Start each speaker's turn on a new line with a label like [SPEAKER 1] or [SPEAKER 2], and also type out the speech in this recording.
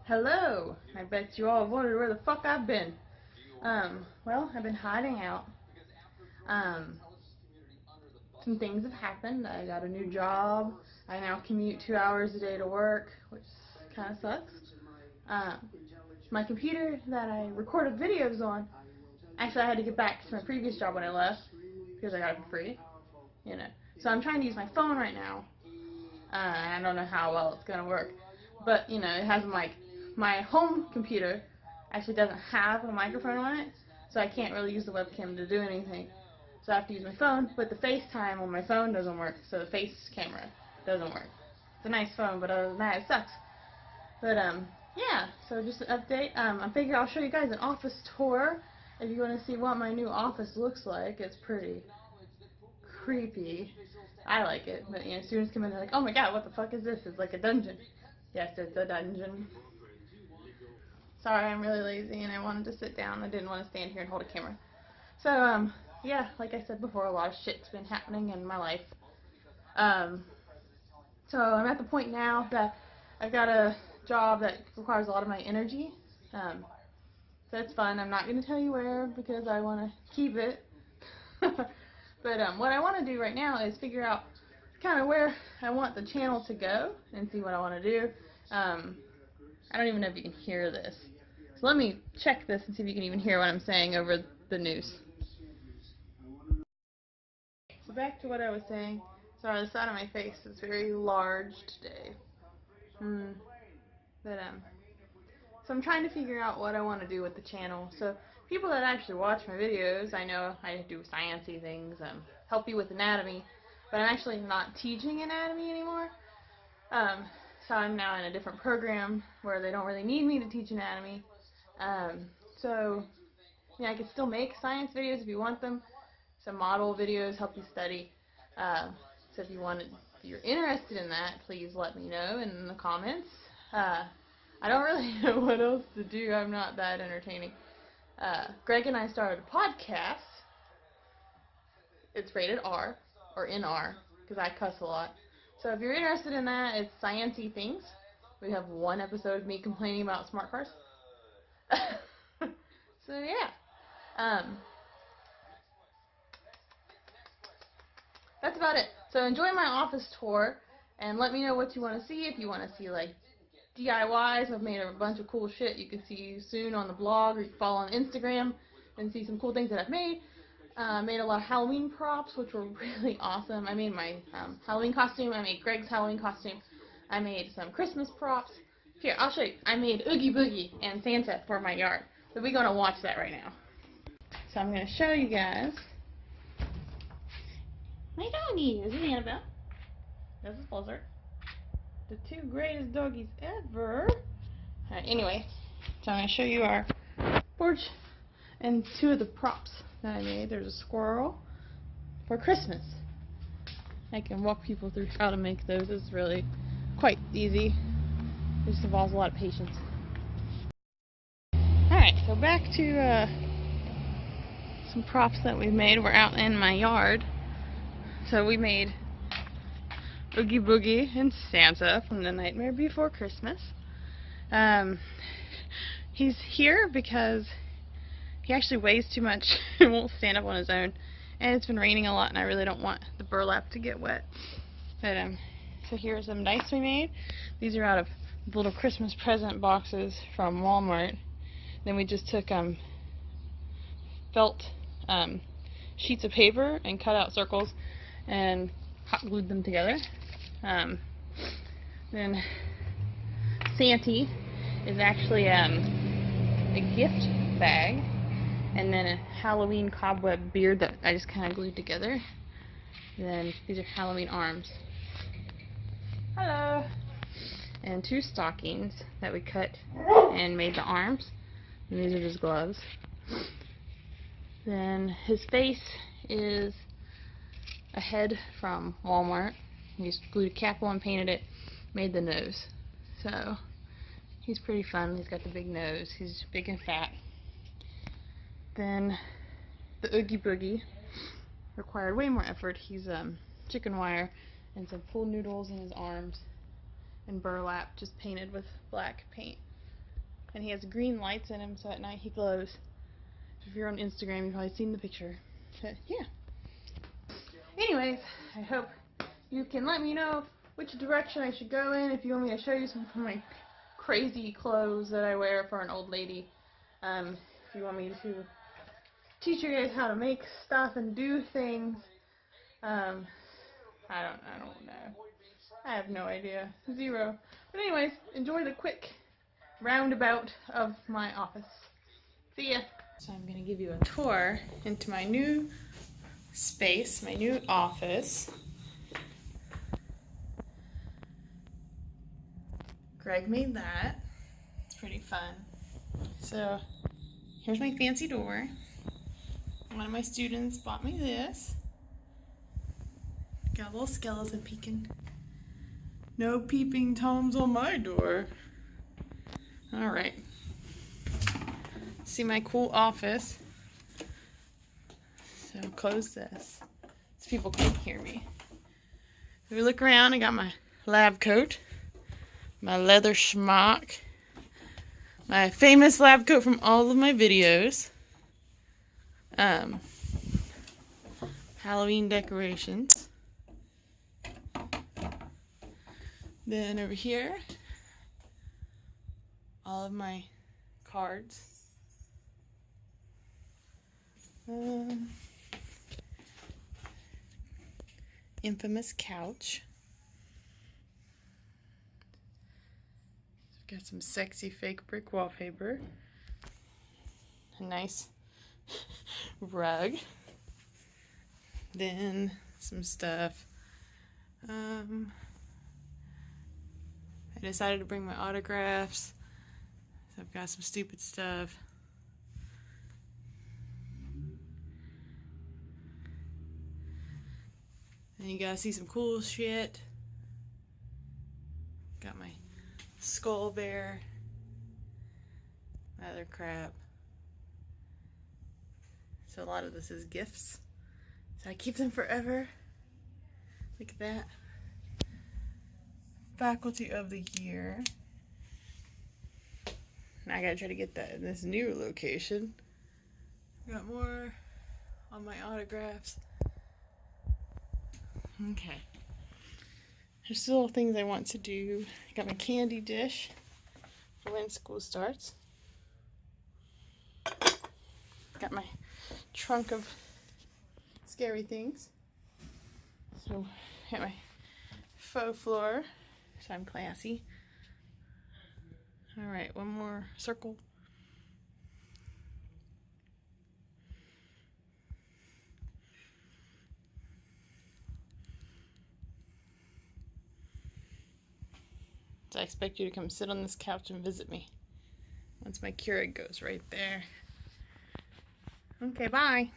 [SPEAKER 1] Hello! I bet you all wondered where the fuck I've been. Well, I've been hiding out. Um, some things have happened. I got a new job. I now commute 2 hours a day to work, which kind of sucks. Um, my computer that I recorded videos on, actually I had to get back to my previous job when I left, because I got it for free, you know. So I'm trying to use my phone right now. I don't know how well it's going to work, but, you know, it has a mic. My home computer actually doesn't have a microphone on it, so I can't really use the webcam to do anything. So I have to use my phone, but the FaceTime on my phone doesn't work, so the face camera doesn't work. It's a nice phone, but other than that, it sucks. But, yeah, so just an update. I figure I'll show you guys an office tour if you want to see what my new office looks like. It's pretty creepy. I like it, but, you know, students come in, they're like, oh my god, what the fuck is this? It's like a dungeon. Yes, it's a dungeon. Sorry, I'm really lazy and I wanted to sit down. I didn't want to stand here and hold a camera. So, yeah, like I said before, a lot of shit's been happening in my life. So I'm at the point now that I've got a job that requires a lot of my energy. So it's fun. I'm not going to tell you where because I want to keep it. But what I want to do right now is figure out kind of where I want the channel to go and see what I want to do. I don't even know if you can hear this. So let me check this and see if you can even hear what I'm saying over the news. So back to what I was saying. Sorry, the side of my face is very large today. But so I'm trying to figure out what I want to do with the channel. So people that actually watch my videos, I know I do sciencey things, help you with anatomy, but I'm actually not teaching anatomy anymore. So I'm now in a different program where they don't really need me to teach anatomy. So yeah, I can still make science videos if you want them. Some model videos help you study. So if you're interested in that, please let me know in the comments. I don't really know what else to do. I'm not that entertaining. Greg and I started a podcast. It's rated R, or NR, because I cuss a lot. So if you're interested in that, it's Sciencey Things. We have one episode of me complaining about smart cars. So yeah. That's about it. So enjoy my office tour, and let me know what you want to see. If you want to see, like, DIYs, I've made a bunch of cool shit you can see soon on the blog, or you can follow on Instagram and see some cool things that I've made. Made a lot of Halloween props, which were really awesome. I made my Halloween costume. I made Greg's Halloween costume. I made some Christmas props. Here, I'll show you. I made Oogie Boogie and Santa for my yard. So we're going to watch that right now. So I'm going to show you guys my doggy. This is Annabelle. This is Blizzard. The two greatest doggies ever. Alright, anyway, so I'm going to show you our porch and two of the props that I made. There's a squirrel for Christmas. I can walk people through how to make those. It's really quite easy. It just involves a lot of patience. Alright, so back to some props that we made. We're out in my yard. So we made Oogie Boogie and Santa from The Nightmare Before Christmas. He's here because he actually weighs too much and won't stand up on his own. And it's been raining a lot and I really don't want the burlap to get wet. But so here's some dice we made. These are out of little Christmas present boxes from Walmart. Then we just took felt sheets of paper and cut out circles and hot glued them together. Then Santy is actually a gift bag, and then a Halloween cobweb beard that I just kind of glued together. And then these are Halloween arms. Hello! And two stockings that we cut and made the arms. And these are just gloves. Then his face is a head from Walmart. He just glued a cap on, painted it, made the nose. So he's pretty fun. He's got the big nose. He's big and fat. Then the Oogie Boogie required way more effort. He's chicken wire and some pool noodles in his arms and burlap just painted with black paint. and he has green lights in him, so at night he glows. If you're on Instagram, you've probably seen the picture. But yeah. Anyways, I hope you can let me know which direction I should go in, if you want me to show you some of my crazy clothes that I wear for an old lady. If you want me to teach you guys how to make stuff and do things. I don't know. I have no idea. Zero. But anyways, enjoy the quick roundabout of my office. See ya. So I'm going to give you a tour into my new space, my new office. Greg made that. It's pretty fun. So here's my fancy door. One of my students bought me this. Got a little skeleton peeking. No peeping Toms on my door. Alright. See my cool office. So close this so people can't hear me. If we look around, I got my lab coat, my leather schmuck, my famous lab coat from all of my videos, Halloween decorations. Then over here, all of my cards. Infamous couch. Got some sexy fake brick wallpaper. A nice rug. Then some stuff. I decided to bring my autographs. So I've got some stupid stuff. And you guys see some cool shit. Got my skull bear. My other crap. So a lot of this is gifts. So I keep them forever. Look at that. Faculty of the Year. Now I gotta try to get that in this new location. Got more on my autographs. Okay. There's still things I want to do. I got my candy dish for when school starts. Got my trunk of scary things. So, got my faux floor, so I'm classy. Alright, one more circle. So I expect you to come sit on this couch and visit me once my Keurig goes right there. Okay, bye.